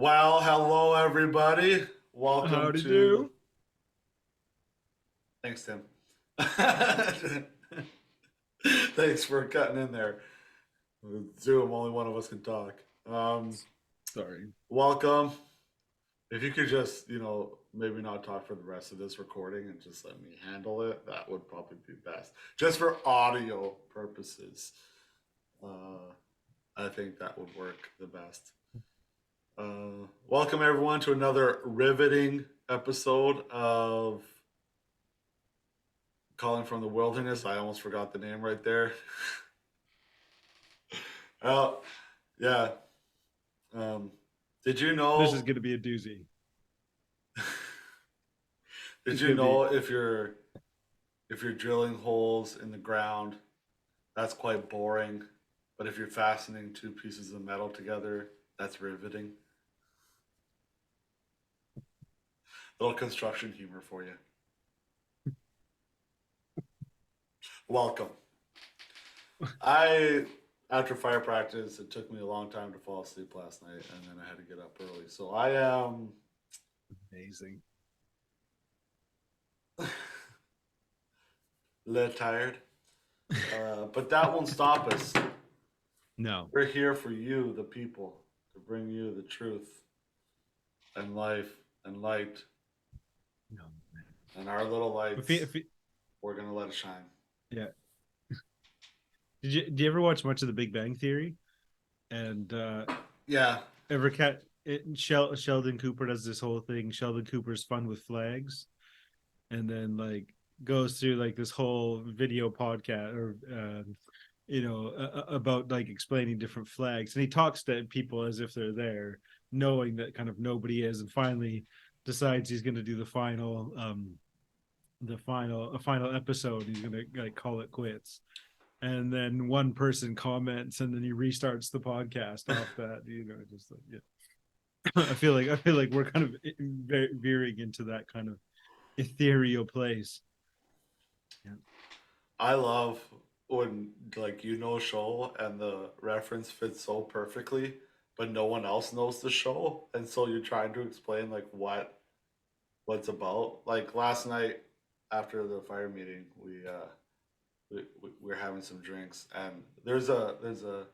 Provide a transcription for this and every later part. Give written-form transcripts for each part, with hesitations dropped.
Well, hello everybody. Welcome Howdy to. do. Thanks, Tim. Thanks for cutting in there. Zoom, only one of us can talk. Sorry. Welcome. If you could just, maybe not talk for the rest of this recording and just let me handle it, that would probably be best. Just for audio purposes, I think that would work the best. Welcome everyone to another riveting episode of Calling from the Wilderness. I almost forgot the name right there. Oh, yeah. Um, did you This is know? going to be a doozy. Did It's you going to be. know if you're drilling holes in the ground, that's quite boring. But if you're fastening two pieces of metal together, that's riveting. Little construction humor for you. Welcome. I After fire practice, it took me a long time to fall asleep last night, and then I had to get up early. So I am Amazing. a little tired, but that won't stop us. No. We're here for you, the people, to bring you the truth and life and light, No, man. and our little If you, lights. if you, We're gonna let it shine. yeah. Did you ever watch much of The Big Bang Theory? And Yeah, ever Sheldon Cooper does this whole thing. Sheldon Cooper's fun with flags, and then like goes through like this whole video podcast or about like explaining different flags, and he talks to people as if they're there, knowing that kind of nobody is, and finally decides he's going to do a final episode. He's going to like call it quits, and then one person comments, and then he restarts the podcast off that. Just like, yeah. I feel like we're kind of veering into that kind of ethereal place. Yeah. I love when show and the reference fits so perfectly, but no one else knows the show, and so you're trying to explain like what's about. Like last night after the fire meeting, we were having some drinks, and there's a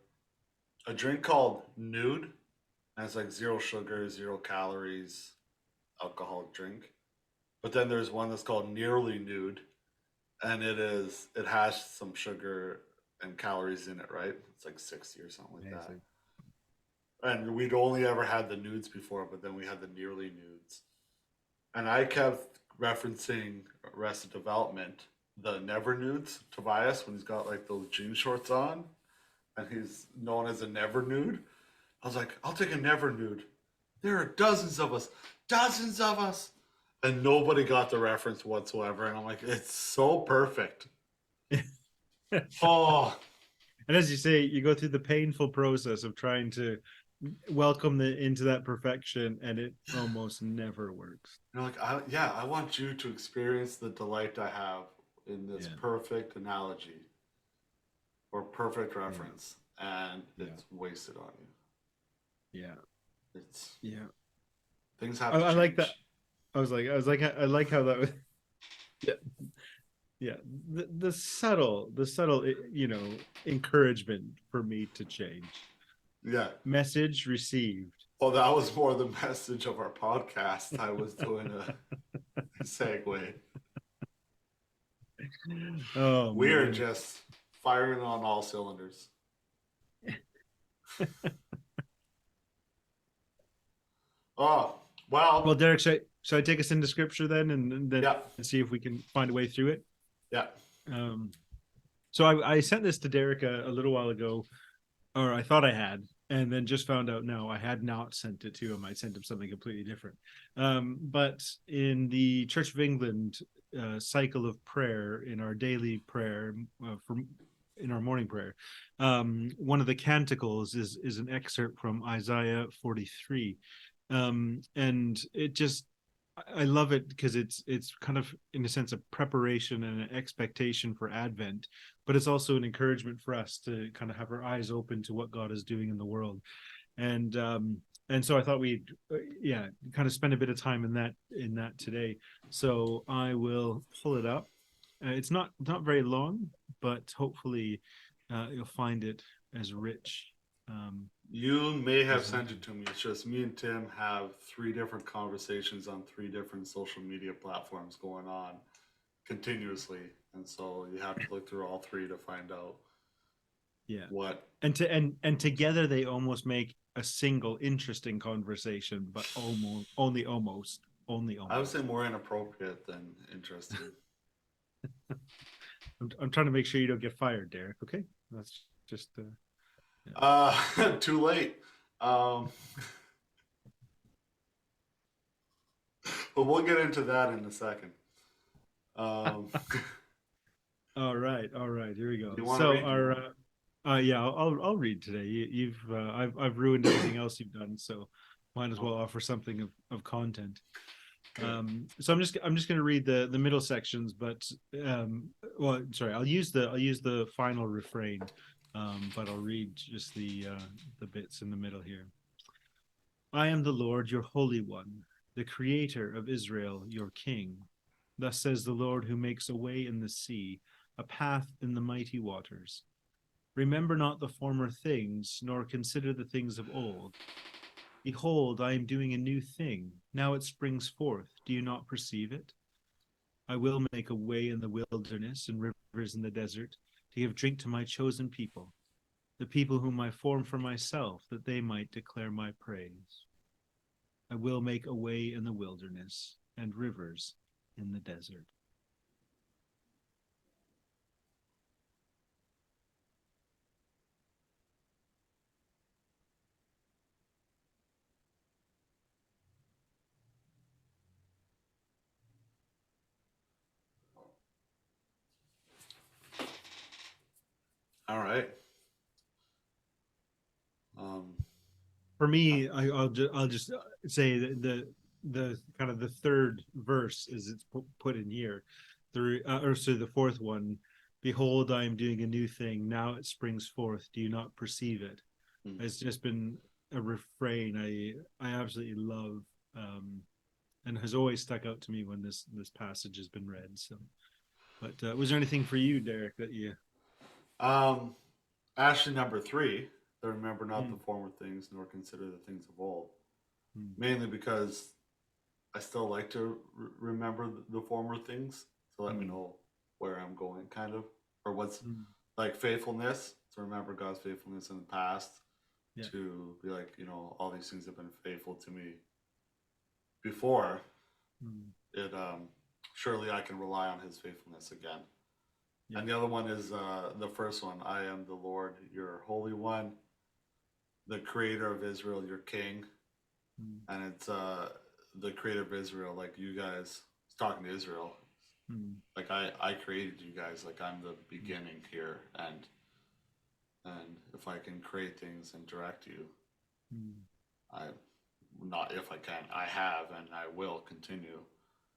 drink called Nude, and it's like zero sugar, 0 calories, alcoholic drink. But then there's one that's called Nearly Nude, and it has some sugar and calories in it, right? It's like 60 or something like that. Amazing. And we'd only ever had the nudes before, but then we had the Nearly Nudes. And I kept referencing Arrested Development, the Never Nudes, Tobias, when he's got like those jean shorts on, and he's known as a Never Nude. I was like, I'll take a Never Nude. There are dozens of us, and nobody got the reference whatsoever. And I'm like, it's so perfect. Oh, And as you say, you go through the painful process of trying to welcome into that perfection, and it almost never works. like, yeah, I want you to experience the delight I have in this Yeah, perfect analogy or perfect yeah, reference, and yeah, it's wasted on you. yeah, It's yeah. Things have to I like that. change. I like how that was. Yeah, yeah. The subtle, encouragement for me to change. Yeah. Message received. Well, that was more the message of our podcast. I was doing a segue. Oh We're man. just firing on all cylinders. Oh, Well, well, Derek, should I take us into scripture then, and then yeah, see if we can find a way through it? yeah. Um, so I sent this to Derek a little while ago, or I thought I had, and then just found out no, I had not sent it to him. I sent him something completely different. But in the Church of England cycle of prayer, in our daily prayer in our morning prayer, one of the canticles is an excerpt from Isaiah 43, and it just I love it because it's kind of in a sense a preparation and an expectation for Advent, but it's also an encouragement for us to kind of have our eyes open to what God is doing in the world. And And so I thought we'd yeah, kind of spend a bit of time in that today. So I will pull it up. It's not very long, but hopefully you'll find it as rich. Um, You may have as I sent do. it to me. It's just me and Tim have three different conversations on three different social media platforms going on continuously, and so you have to look through all three to find out Yeah, what. and together they almost make a single interesting conversation, but only I would say almost. more inappropriate than interesting. I'm trying to make sure you don't get fired, Derek. Okay, that's just yeah. Too late. Um, but we'll get into that in a second. Um, All right. Here we go. you want to So read? our yeah, I'll read today. You've I've ruined everything else you've done, so might as well Okay. offer something of content. Okay. So I'm just going to read the middle sections, but well, sorry, I'll use the final refrain, but I'll read just the bits in the middle here. I am the Lord, your Holy One, the Creator of Israel, your King. Thus says the Lord, who makes a way in the sea, a path in the mighty waters. Remember not the former things, nor consider the things of old. Behold, I am doing a new thing. Now it springs forth. Do you not perceive it? I will make a way in the wilderness and rivers in the desert to give drink to my chosen people, the people whom I formed for myself, that they might declare my praise. I will make a way in the wilderness and rivers in the desert. All right. Um, For me, I'll just say that the kind of the third verse is it's put in here, or so the fourth one. Behold, I am doing a new thing. Now it springs forth. Do you not perceive it? hmm. It's just been a refrain I absolutely love, and has always stuck out to me when this passage has been read. So, but was there anything for you, Derek, that you? um, Actually, number three, the remember not the Mm, former things, nor consider the things of old. mm, Mainly because I still like to remember the former things to let me mm, know where I'm going, kind of, or what's mm, like faithfulness to remember God's faithfulness in the past, yeah. to be like, all these things have been faithful to me before. Mm, It surely I can rely on His faithfulness again. yeah. And the other one is the first one. I am the Lord, your Holy One, the Creator of Israel, your King. Mm, And it's the Creator of Israel, like you guys. It's talking to Israel. mm, Like I created you guys. Like I'm the mm, beginning here, and if I can create things and direct you, mm, I not if I can, I have and I will continue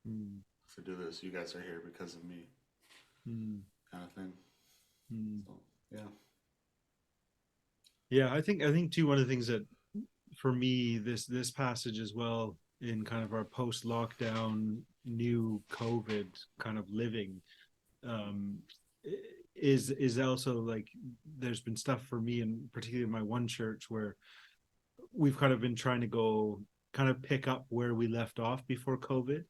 mm, to do this. You guys are here because of me, mm, kind of thing. mm. So yeah. Yeah, I think too one of the things that for me this passage as well in kind of our post lockdown new COVID kind of living um is also like there's been stuff for me and particularly in my one church where we've kind of been trying to go kind of pick up where we left off before COVID,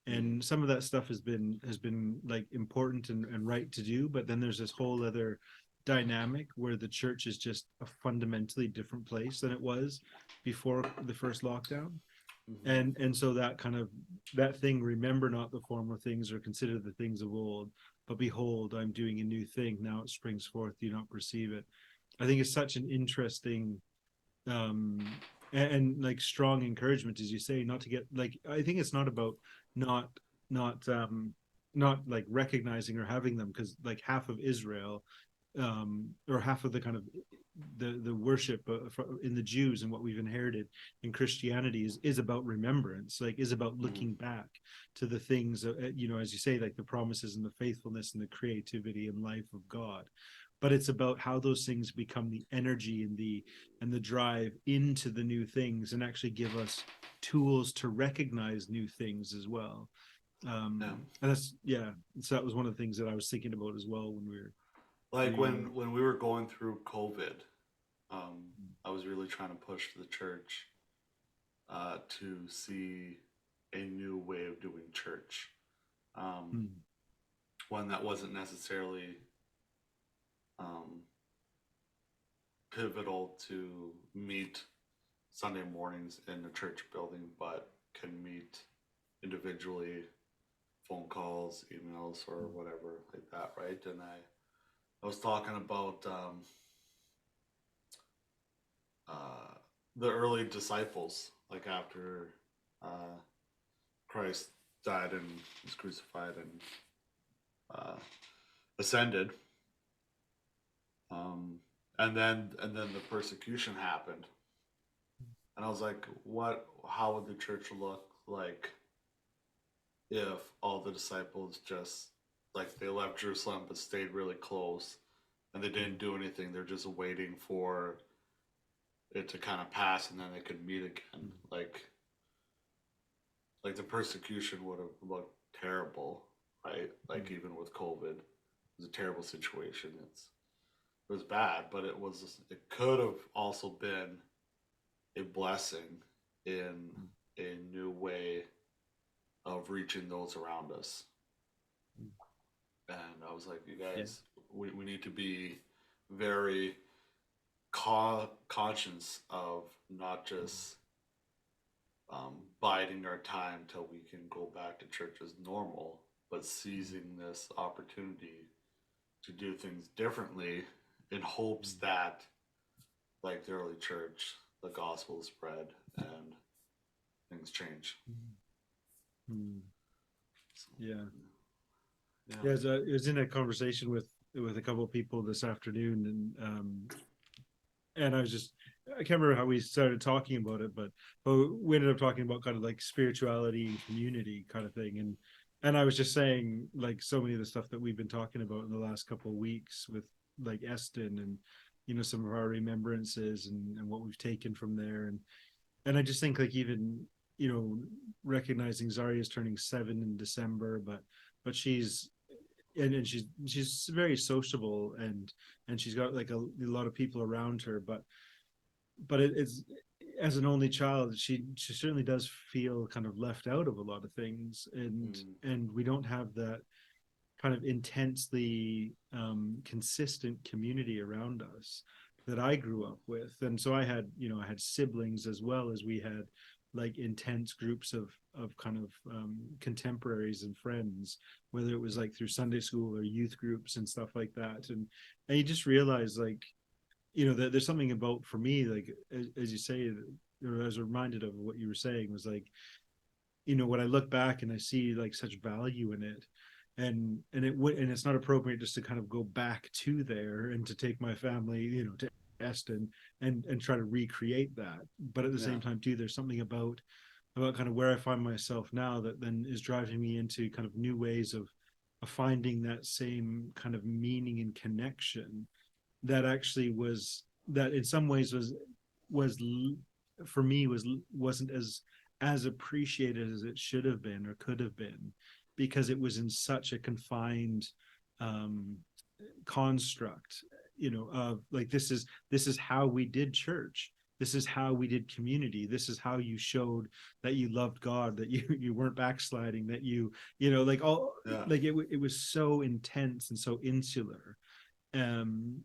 Mm. and some of that stuff has been like important and right to do, but then there's this whole other dynamic where the church is just a fundamentally different place than it was before the first lockdown. Mm-hmm. And so that kind of that thing, remember not the former things or consider the things of old, but behold, I'm doing a new thing, now it springs forth, do you not perceive it? I think it's such an interesting and like strong encouragement, as you say, not to get like, I think it's not about not not not like recognizing or having them, because like half of Israel or half of the kind of the worship in the Jews and what we've inherited in Christianity is about remembrance, like is about Mm-hmm. looking back to the things you know, as you say, like the promises and the faithfulness and the creativity and life of God, but it's about how those things become the energy and the drive into the new things, and actually give us tools to recognize new things as well. Yeah. And that's, yeah, so that was one of the things that I was thinking about as well when we were Like reading it. when we were going through COVID, I was really trying to push the church to see a new way of doing church. Um, Mm, one that wasn't necessarily um, pivotal to meet Sunday mornings in the church building, but can meet individually, phone calls, emails, or whatever like that, right? And I was talking about uh, the early disciples, like after uh, Christ died and was crucified and uh, ascended, um, and then the persecution happened, and I was like, what? How would the church look like if all the disciples just like they left Jerusalem but stayed really close and they didn't do anything? They're just waiting for it to kind of pass and then they could meet again. Like the persecution would have looked terrible, right? Like even with COVID, it was a terrible situation. It was bad, but it could have also been a blessing in a new way of reaching those around us. And I was like, you yeah. guys, we need to be very conscious of not just biding our time till we can go back to church as normal, but seizing this opportunity to do things differently in hopes that, like the early church, the gospel is spread and things change. Mm, So, yeah. yeah. Yeah, it was in a conversation with a couple of people this afternoon, and I was just, I can't remember how we started talking about it, but we ended up talking about kind of like spirituality and community kind of thing, and I was just saying like so many of the stuff that we've been talking about in the last couple of weeks with like Eston and some of our remembrances and what we've taken from there, and I just think like even recognizing Zarya's turning 7 in December, but she's and she's very sociable, and she's got like a lot of people around her, but it's, as an only child, she certainly does feel kind of left out of a lot of things, Mm, and we don't have that kind of intensely consistent community around us that I grew up with. And so I had siblings, as well as we had like intense groups of kind of contemporaries and friends, whether it was like through Sunday school or youth groups and stuff like that. And you just realize like, that there's something about, for me, like as you say, or I was reminded of what you were saying, was like, when I look back and I see like such value in it, and it's not appropriate just to kind of go back to there and to take my family, to Eston, and try to recreate that. But at the yeah. same time too, there's something about kind of where I find myself now that then is driving me into kind of new ways of finding that same kind of meaning and connection that actually was, that in some ways was for me wasn't as appreciated as it should have been or could have been, because it was in such a confined um construct, of like, this is how we did church, this is how we did community, this is how you showed that you loved God, that you weren't backsliding, that like all, Yeah. like it was so intense and so insular. um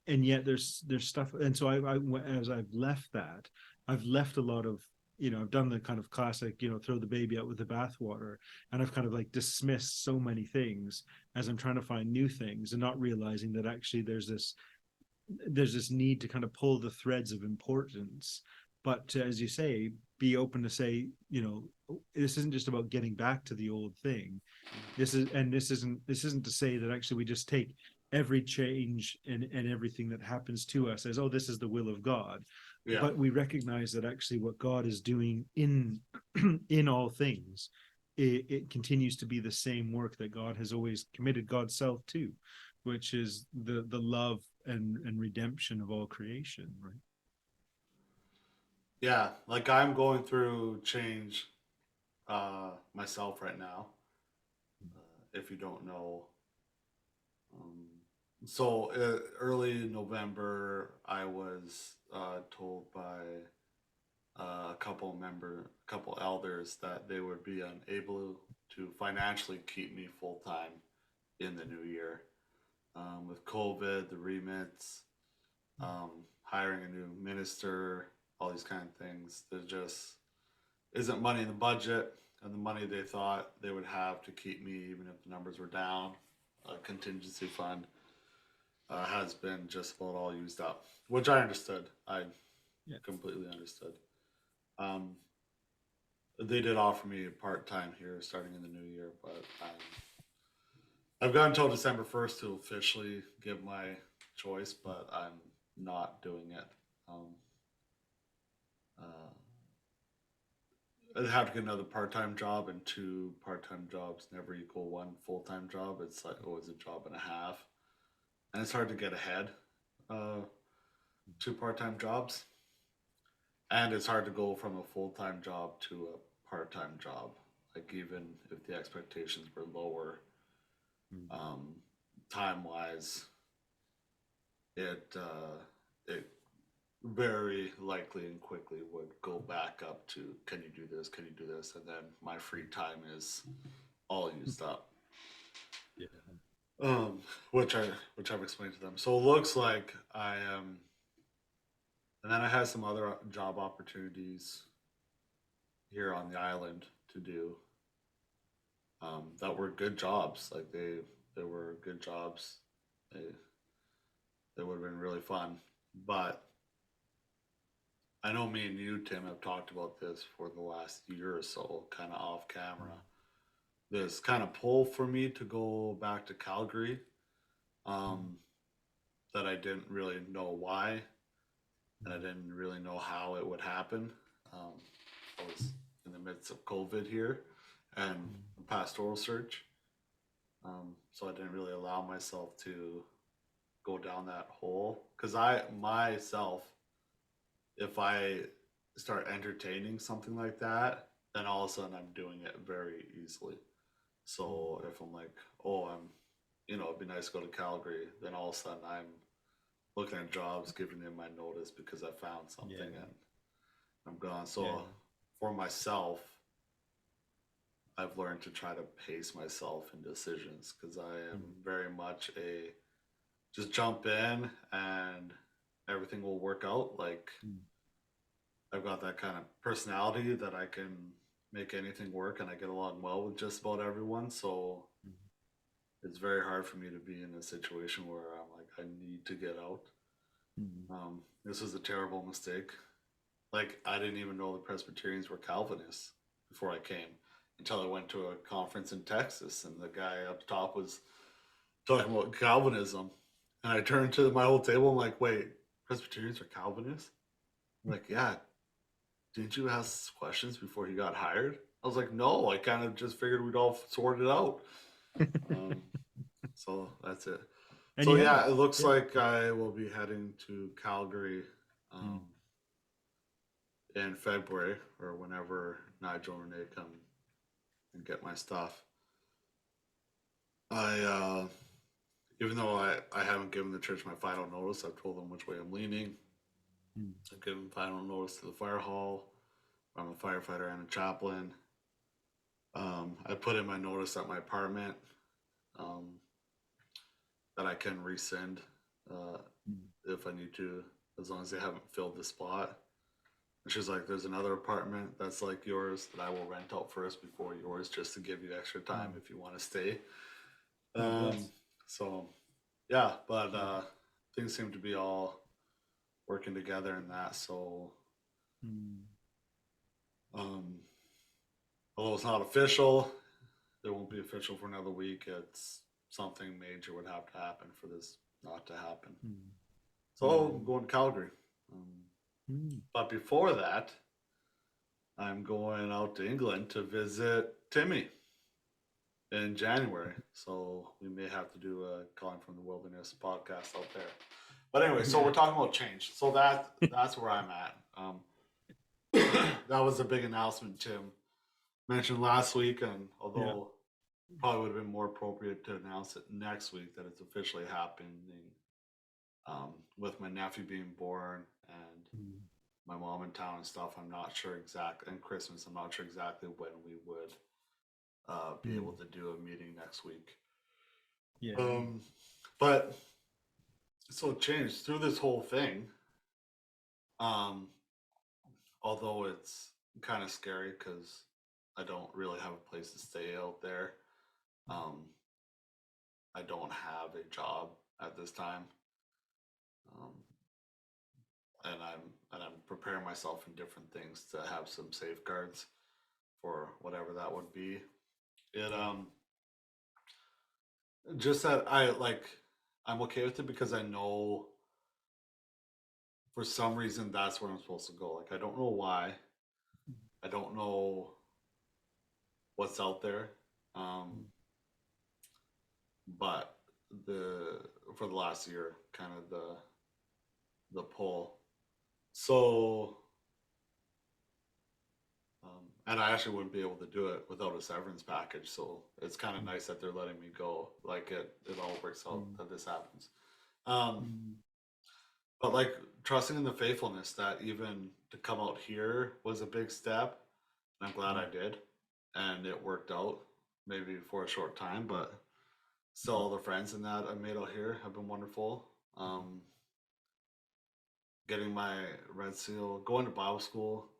and yet there's stuff, and so I as I've left that, I've left a lot of, I've done the kind of classic, throw the baby out with the bathwater, and I've kind of like dismissed so many things as I'm trying to find new things, and not realizing that actually there's this need to kind of pull the threads of importance, but to, as you say, be open to say, this isn't just about getting back to the old thing. This isn't to say that actually we just take every change and everything that happens to us as, oh, this is the will of God, Yeah. but we recognize that actually what God is doing in in all things, it continues to be the same work that God has always committed God's self to, which is the love and redemption of all creation, right? Yeah, like I'm going through change myself right now. If you don't know, um, so early November, I was told by a couple elders that they would be unable to financially keep me full time in the new year. With COVID, the remits, hiring a new minister, all these kind of things. There just isn't money in the budget, and the money they thought they would have to keep me, even if the numbers were down, a contingency fund, has been just about all used up, which I understood. I Yeah. completely understood. Um, they did offer me a part time here starting in the new year, but I've got until December 1st to officially give my choice, but I'm not doing it. Um, uh, I'd have to get another part time job, and two part time jobs never equal one full time job. It's like always a job and a half, and it's hard to get ahead. Uh, two part time jobs, and it's hard to go from a full time job to a part time job. Like even if the expectations were lower, um, time wise, it very likely and quickly would go back up to can you do this, can you do this, and then my free time is all used up. Yeah. Which I've explained to them. So it looks like I am, and then I had some other job opportunities here on the island to do, that were good jobs. Like they were good jobs. They they would have been really fun. But I know me and you, Tim, have talked about this for the last year or so, kind of off camera. This kind of pull for me to go back to Calgary, um, that I didn't really know why, and I didn't really know how it would happen. Um, I was in the midst of COVID here and pastoral search, so I didn't really allow myself to go down that hole. Because I myself, if I start entertaining something like that, then all of a sudden I'm doing it very easily. So if I'm like, oh, it'd be nice to go to Calgary, then all of a sudden I'm looking at jobs, giving them my notice because I found something and I'm gone. So for myself, I've learned to try to pace myself in decisions because I am very much a just jump in and everything will work out. Like I've got that kind of personality that I can make anything work and I get along well with just about everyone. So it's very hard for me to be in a situation where I'm like, I need to get out. This was a terrible mistake. Like, I didn't even know the Presbyterians were Calvinists before I came until I went to a conference in Texas, and the guy up top was talking about Calvinism. And I turned to my whole table. I'm like, wait, Presbyterians are Calvinists? I'm like, yeah. Didn't you ask questions before you got hired? I was like, no, I kind of just figured we'd all sort it out. So that's it. And so you yeah, have. it looks like I will be heading to Calgary in February or whenever Nigel and Renee come and get my stuff. Even though I haven't given the church my final notice, I've told them which way I'm leaning. I've given final notice to the fire hall. I'm a firefighter and a chaplain. I put in my notice at my apartment, that I can rescind if I need to, as long as they haven't filled the spot. And she's like, there's another apartment that's like yours that I will rent out first before yours, just to give you extra time if you want to stay. So, yeah, but things seem to be all working together in that. So, although it's not official, it won't be official for another week. It's something major would have to happen for this not to happen. So I'm going to Calgary. But before that, I'm going out to England to visit Timmy. in January. So we may have to do a Calling from the Wilderness podcast out there. But anyway, so Yeah. we're talking about change. So that's where I'm at. That was a big announcement Tim mentioned last week, and Yeah. although probably would have been more appropriate to announce it next week that it's officially happening, with my nephew being born and Mm. my mom in town and stuff. I'm not sure exactly, and Christmas. I'm not sure exactly when we would be able Mm. to do a meeting next week. Yeah. Um, but so it changed through this whole thing. Um, although it's kind of scary because I don't really have a place to stay out there. Um, I don't have a job at this time, um, and I'm preparing myself in different things to have some safeguards for whatever that would be. It just that I'm okay with it because I know for some reason that's where I'm supposed to go. Like I don't know why. I don't know what's out there. Um, but the for the last year, kind of the pull. So, and I actually wouldn't be able to do it without a severance package. So it's kind of Mm. nice that they're letting me go. Like it all works out Mm. that this happens. Um, Mm. but like trusting in the faithfulness that even to come out here was a big step. And I'm glad Mm. I did, and it worked out. Maybe for a short time, but still, Mm. all the friends in that I made out here have been wonderful. Getting my red seal, going to Bible school,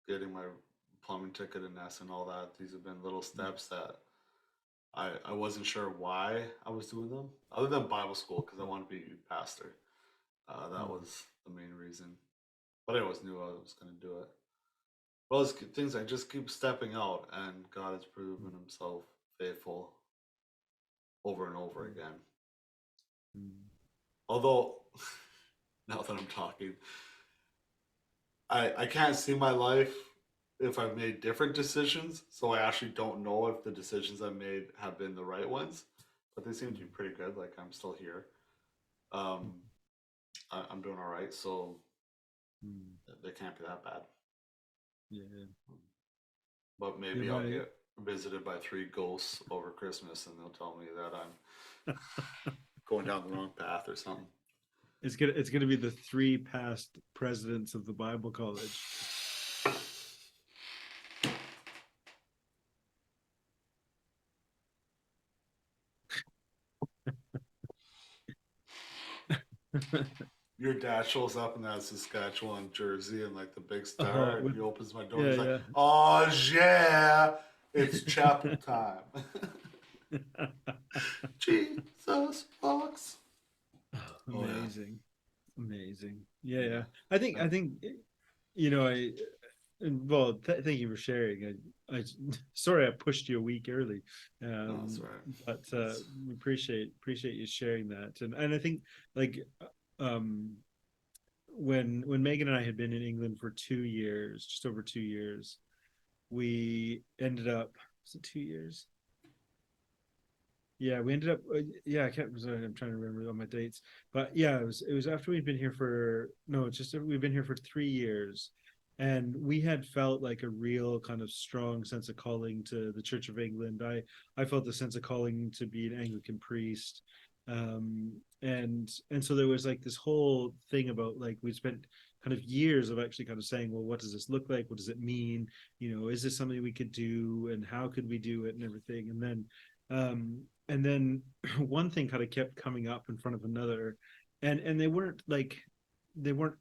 getting my plumbing ticket and S and all that. These have been little Mm. steps that I wasn't sure why I was doing them, other than Bible school because I want to be a youth pastor. That Mm. was the main reason. But I always knew I was going to do it. Well, it's things I just keep stepping out, and God has proven Himself faithful over and over Mm. again. Mm. Although, now that I'm talking, I can't see my life if I've made different decisions. So I actually don't know if the decisions I made have been the right ones, but they seem to be Mm. pretty good. Like I'm still here. Mm. Um, I'm doing all right. So Mm. they can't be that bad. Yeah. But Yeah. maybe I'll get visited by three ghosts over Christmas and they'll tell me that I'm going down the wrong path or something. It's gonna be the three past presidents of the Bible College. Your dad shows up in that Saskatchewan jersey and like the big star, Oh, and with he opens my door. yeah, He's like, yeah. "Oh yeah, it's chapel time." Jesus fucks. Oh yeah. Amazing, amazing. Yeah, yeah. Yeah. I think you know I and well, thank you for sharing. I sorry I pushed you a week early, No, that's um, right. but It's, we appreciate you sharing that. And I think like um, when Megan and I had been in England for 2 years, just over 2 years, we ended up was it 2 years? Yeah, we ended up. Yeah, I can't. Sorry, I'm trying to remember all my dates, but yeah, it was after we'd been here for no, it's just we've been here for 3 years, and we had felt like a real kind of strong sense of calling to the Church of England. I felt a sense of calling to be an Anglican priest, and so there was like this whole thing about like we spent kind of years of actually kind of saying, well, what does this look like? What does it mean? Is this something we could do, and how could we do it, and everything, and then one thing kind of kept coming up in front of another, and they weren't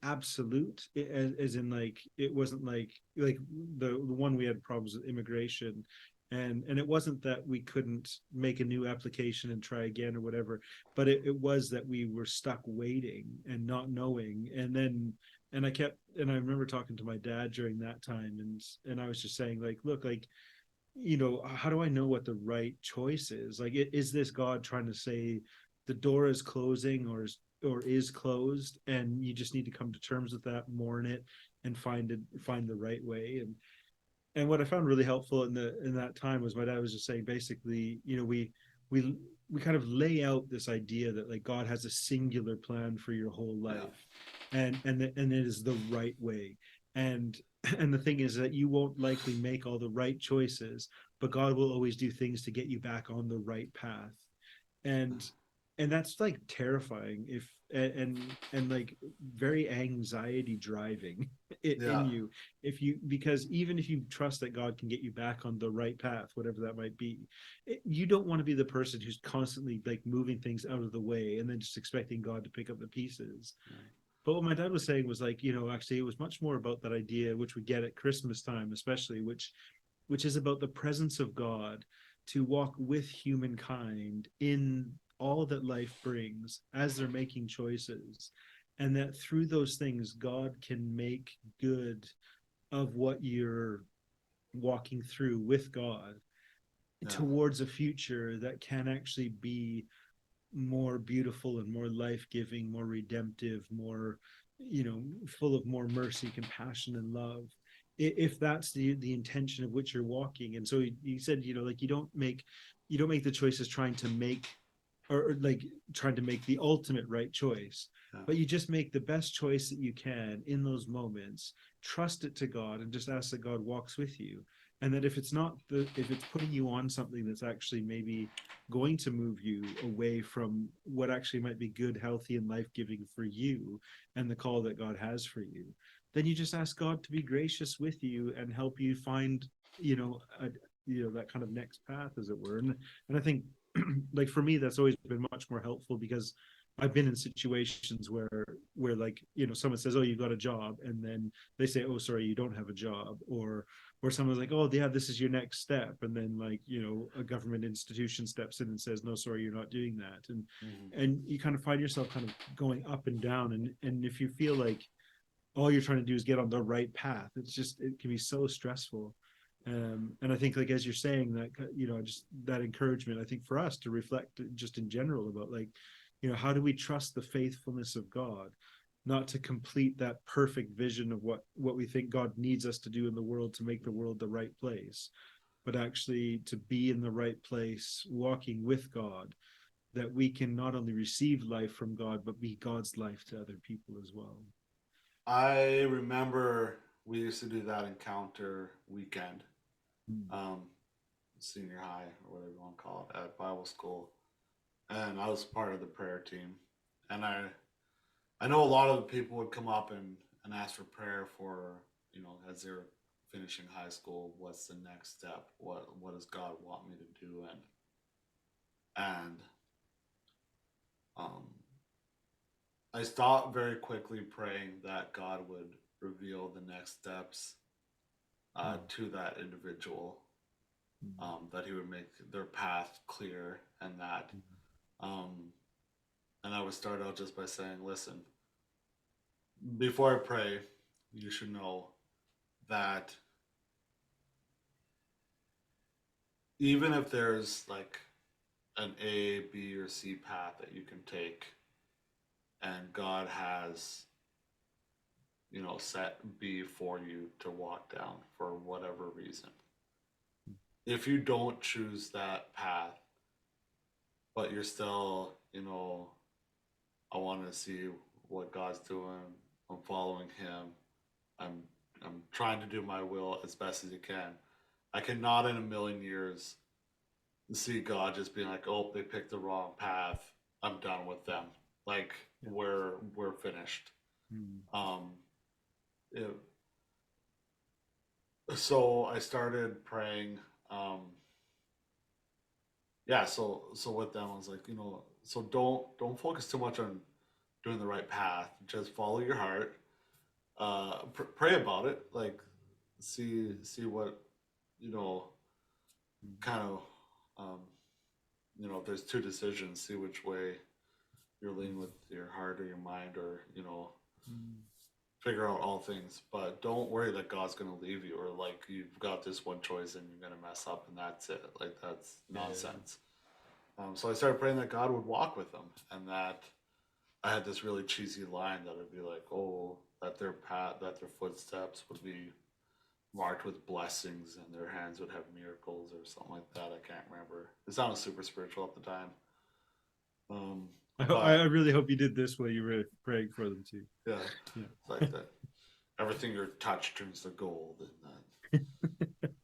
absolute, as in like it wasn't like the one we had problems with immigration, and it wasn't that we couldn't make a new application and try again or whatever, but it was that we were stuck waiting and not knowing. And I remember talking to my dad during that time, and I was just saying, like, look, like, how do I know what the right choice is? Like, is this God trying to say the door is closing, or is closed, and you just need to come to terms with that, mourn it, and find the right way? and what I found really helpful in that time was my dad was just saying basically, we we kind of lay out this idea that like God has a singular plan for your whole Yeah. life, and it is the right way. And and the thing is that you won't likely make all the right choices, but God will always do things to get you back on the right path. And that's like terrifying if and like very anxiety driving it in Yeah. you if you because even if you trust that God can get you back on the right path, whatever that might be, you don't want to be the person who's constantly like moving things out of the way and then just expecting God to pick up the pieces. But what my dad was saying was like, actually it was much more about that idea, which we get at Christmas time, especially, which is about the presence of God to walk with humankind in all that life brings as they're making choices. And that through those things, God can make good of what you're walking through with God Yeah. towards a future that can actually be more beautiful and more life-giving, more redemptive, more, full of more mercy, compassion, and love, if that's the intention of which you're walking. And so he said, like you don't make the choices trying to make, or like trying to make the ultimate right choice, Yeah. but you just make the best choice that you can in those moments, trust it to God, and just ask that God walks with you. And that if it's putting you on something that's actually maybe going to move you away from what actually might be good, healthy, and life-giving for you and the call that God has for you, then you just ask God to be gracious with you and help you find, that kind of next path, as it were. And I think like for me, that's always been much more helpful because I've been in situations where like, someone says, "Oh, you got a job," and then they say, "Oh, sorry, you don't have a job," or someone's like, "Oh, yeah, this is your next step," and then like, a government institution steps in and says, "No, sorry, you're not doing that," and Mhm. and you kind of find yourself kind of going up and down, and if you feel like all you're trying to do is get on the right path, it can be so stressful. And I think like as you're saying that, just that encouragement, I think for us to reflect just in general about like, how do we trust the faithfulness of God, not to complete that perfect vision of what we think God needs us to do in the world to make the world the right place, but actually to be in the right place walking with God, that we can not only receive life from God but be God's life to other people as well. I remember we used to do that encounter weekend, um, senior high or whatever you want to call it, at Bible school, and I was part of the prayer team. And I know a lot of the people would come up and ask for prayer for, as they're finishing high school, what's the next step? What does God want me to do? And um, I stopped very quickly praying that God would reveal the next steps to that individual, that He would make their path clear, and that, um, and I would start out just by saying, "Listen, before I pray, you should know that even if there's like an A, B, or C path that you can take, and God has, set B for you to walk down for whatever reason. If you don't choose that path, but you're still, I want to see what God's doing. I'm following Him. I'm I'm trying to do my will as best as you can. I cannot in a million years see God just being like, "Oh, they picked the wrong path. I'm done with them. Like Yeah. we're finished." Um, it, so I started praying. Um, yeah. So with them, I was like, so don't focus too much on doing the right path. Just follow your heart. Pray about it. Like see what you know kind of um, if there's two decisions, see which way you're leaning with your heart or your mind, or figure out all things. But don't worry that God's gonna leave you, or like you've got this one choice and you're gonna mess up and that's it. Like that's nonsense. So I started praying that God would walk with them, and that I had this really cheesy line that would be like, "Oh, that their path, that their footsteps would be marked with blessings and their hands would have miracles or something like that. I can't remember. It sounded super spiritual at the time. Um, I but really hope you did this while you were praying for them too. yeah, it's Yeah. like that. Everything you're touched turns to gold, and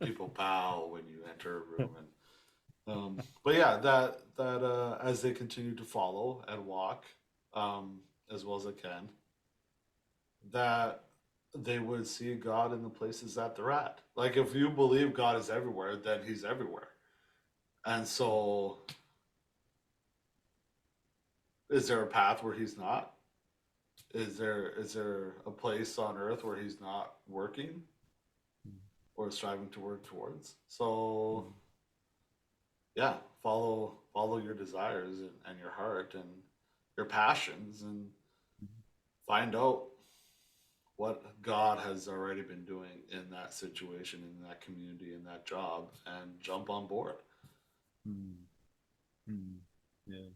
people bow when you enter a room. And but yeah, that as they continue to follow and walk, as well as they can, that they would see God in the places that they're at. Like if you believe God is everywhere, then He's everywhere. And so, is there a path where He's not? Is there a place on earth where He's not working or striving to work towards? So yeah, follow your desires and your heart and your passions and find out what God has already been doing in that situation, in that community, in that job, and jump on board. Mm, mm, yeah,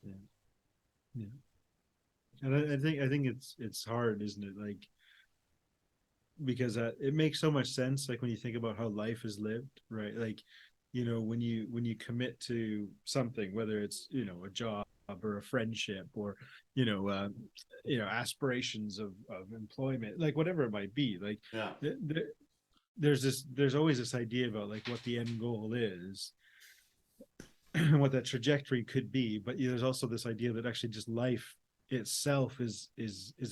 yeah, yeah. And I think it's hard, isn't it? Like because it makes so much sense. Like when you think about how life is lived, right? Like when you commit to something, whether it's a job or a friendship or you know uh, aspirations of employment, like whatever it might be, like Yeah, th- th- there's always this idea about like what the end goal is and what that trajectory could be, but there's also this idea that actually just life itself is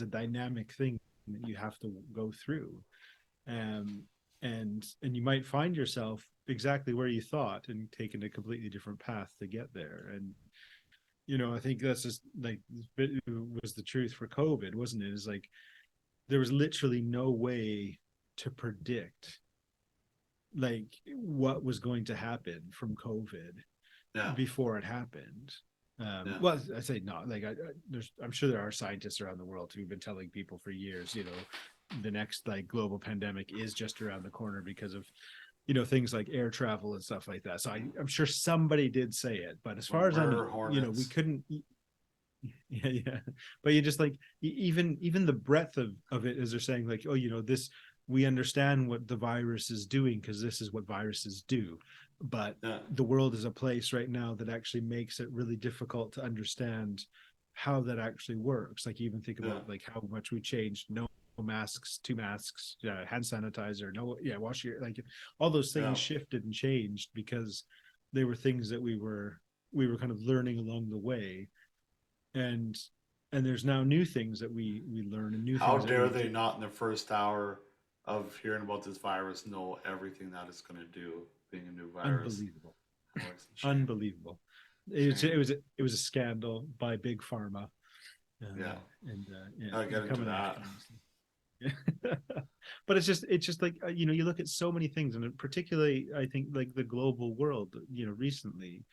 a dynamic thing that you have to go through, um and you might find yourself exactly where you thought and taking a completely different path to get there. And I think that's just like it was the truth for COVID, wasn't it? Is like there was literally no way to predict like what was going to happen from COVID yeah, before it happened. yeah, Well, I say not like I'm sure there are scientists around the world who've been telling people for years, the next like global pandemic is just around the corner because of things like air travel and stuff like that. So I'm sure somebody did say it, but as far as I murder know, we hornets. couldn't. Yeah, yeah. But you just like even the breadth of it is they're saying like, oh, this we understand what the virus is doing because this is what viruses do, but Yeah, the world is a place right now that actually makes it really difficult to understand how that actually works. Like you even think yeah, about like how much we changed no masks, two masks, hand sanitizer, no, yeah, wash your like all those yeah. things shifted and changed because they were things that we were kind of learning along the way. And and there's now new things that we learn and new How things that dare we they do. not in the first hour of hearing about this virus know everything that it's going to do, being a new virus? Unbelievable. Alex, shame, Unbelievable. It shame. was it was a scandal by big pharma, Yeah, and yeah, I'll get they're into coming that. after us. Yeah. But it's just like you look at so many things, and particularly I think like the global world, recently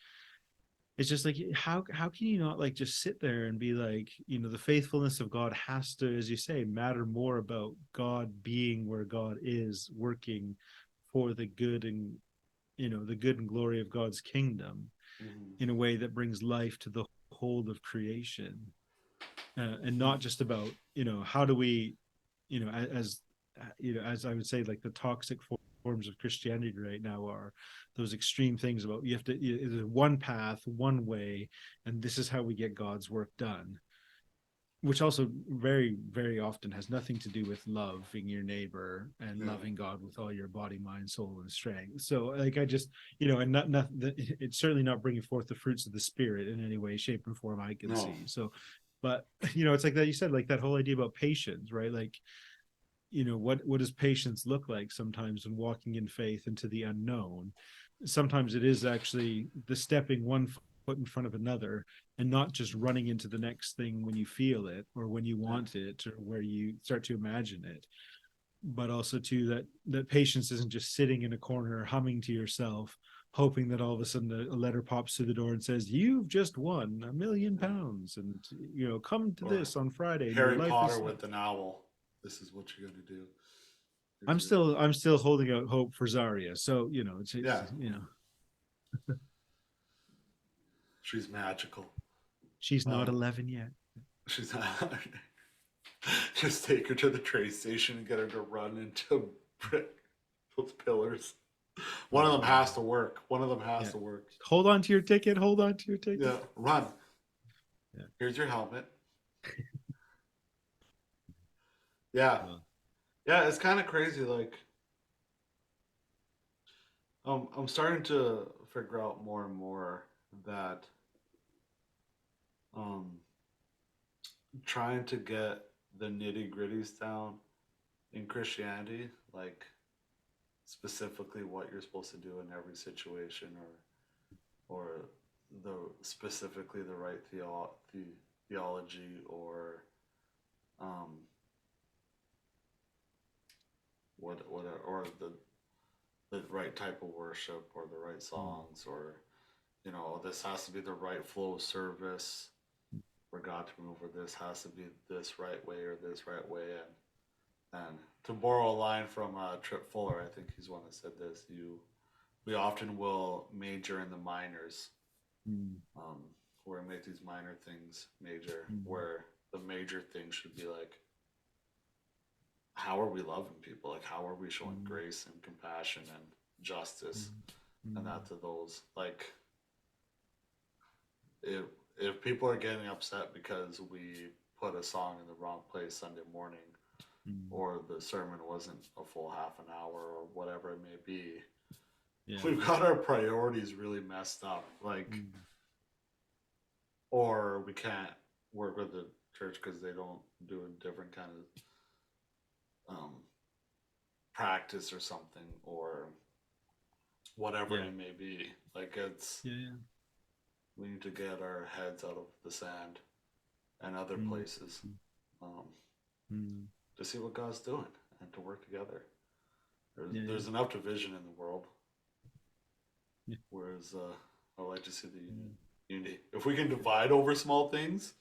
it's just like how can you not like just sit there and be like, the faithfulness of God has to, as you say, matter more about God being where God is working for the good and the good and glory of God's kingdom Mm-hmm. in a way that brings life to the whole of creation, and not just about how do we as as I would say, like the toxic forms of Christianity right now are those extreme things about you have to one path, one way, and this is how we get God's work done, which also very very often has nothing to do with loving your neighbor and Yeah. loving God with all your body, mind, soul, and strength. So like I just and not it's certainly not bringing forth the fruits of the spirit in any way, shape, or form I can No. see. So but it's like that you said, like that whole idea about patience, right? Like what does patience look like sometimes when walking in faith into the unknown? Sometimes it is actually the stepping one foot in front of another and not just running into the next thing when you feel it or when you Yeah. want it or where you start to imagine it, but also too that patience isn't just sitting in a corner humming to yourself hoping that all of a sudden a letter pops through the door and says you've just won Yeah. £1 million and come to Or this on Friday and your Harry life Potter is with an owl. This is what you're going to do. I'm Here's your still I'm still holding out hope for Zarya. So yeah. it's She's magical. she's not Um, 11 yet. she's not. Just take her to the train station and get her to run into those pillars. One of them has to work. One of them has to work. Hold on to your ticket. Hold on to your ticket. Yeah, run. Yeah. Here's your helmet. Yeah. Well, Yeah, it's kind of crazy. Like, I'm starting to figure out more and more that um, trying to get the nitty gritties down in Christianity, like specifically what you're supposed to do in every situation, or the specifically the right theology, or um, what or the right type of worship, or the right songs, or this has to be the right flow of service for God to move, or this has to be this right way or this right way. And to borrow a line from Trip Fuller, I think he's one that said this: we often will major in the minors, where we make these minor things major, where the major thing should be like, how are we loving people? Like, how are we showing grace and compassion and justice and that to those? Like, if people are getting upset because we put a song in the wrong place Sunday morning, or the sermon wasn't a full half an hour, or whatever it may be, we've got our priorities really messed up. Like, or we can't work with the church because they don't do a different kind of practice or something, or whatever it may be. Like, it's we need to get our heads out of the sand and other places to see what God's doing and to work together. There's enough division in the world, whereas I like to see the unity. If we can divide over small things,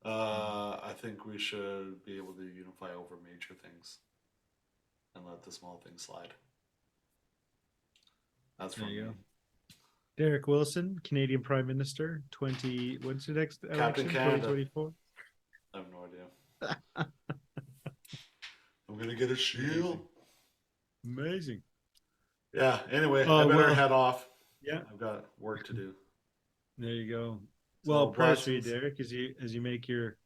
I think we should be able to unify over major things and let the small things slide. That's from me. Derek Wilson, Canadian Prime Minister, when's the next election? 2024? I have no idea. I'm gonna get a shield. Amazing. Yeah, anyway, I better head off. Yeah. I've got work to do. There you go. So well, prayers for you, Derek, as you make your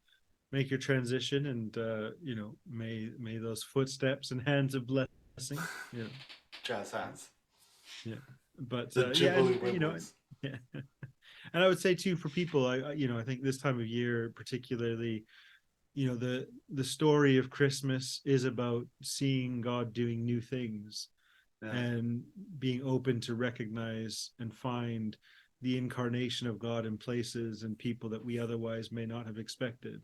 transition, and may those footsteps and hands of blessing, jazz hands. Yeah. But the yeah. And I would say too, for people, I think this time of year particularly, the story of Christmas is about seeing God doing new things, and being open to recognize and find the incarnation of God in places and people that we otherwise may not have expected.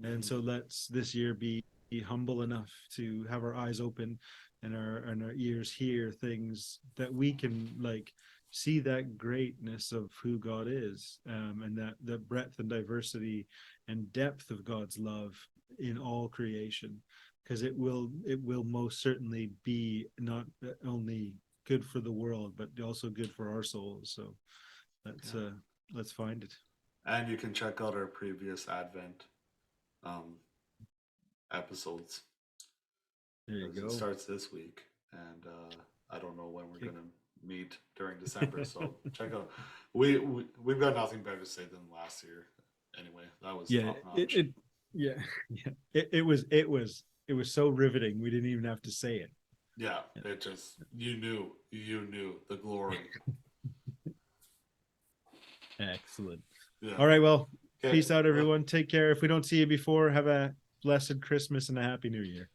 And so let's this year be humble enough to have our eyes open and our ears hear things that we can see that greatness of who God is, and that the breadth and diversity and depth of God's love in all creation, because it will most certainly be not only good for the world but also good for our souls. So let's find it. And you can check out our previous Advent episodes. There you go. It starts this week, and I don't know when we're gonna meet during December, so check out. We've got nothing better to say than last year. Anyway, that was top notch. It was so riveting. We didn't even have to say it. Yeah, it just you knew the glory. Excellent. Yeah. All right, well, peace out, everyone. Take care. If we don't see you before, have a blessed Christmas and a happy New Year.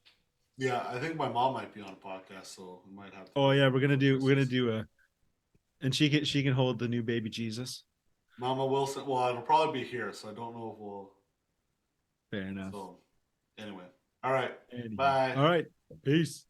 Yeah, I think my mom might be on a podcast, so we might have to. Oh yeah, we're gonna do a, and she can hold the new baby Jesus. Mama Wilson. Well, it'll probably be here, so I don't know if we'll. Fair enough. So, anyway, all right. Bye. All right, peace.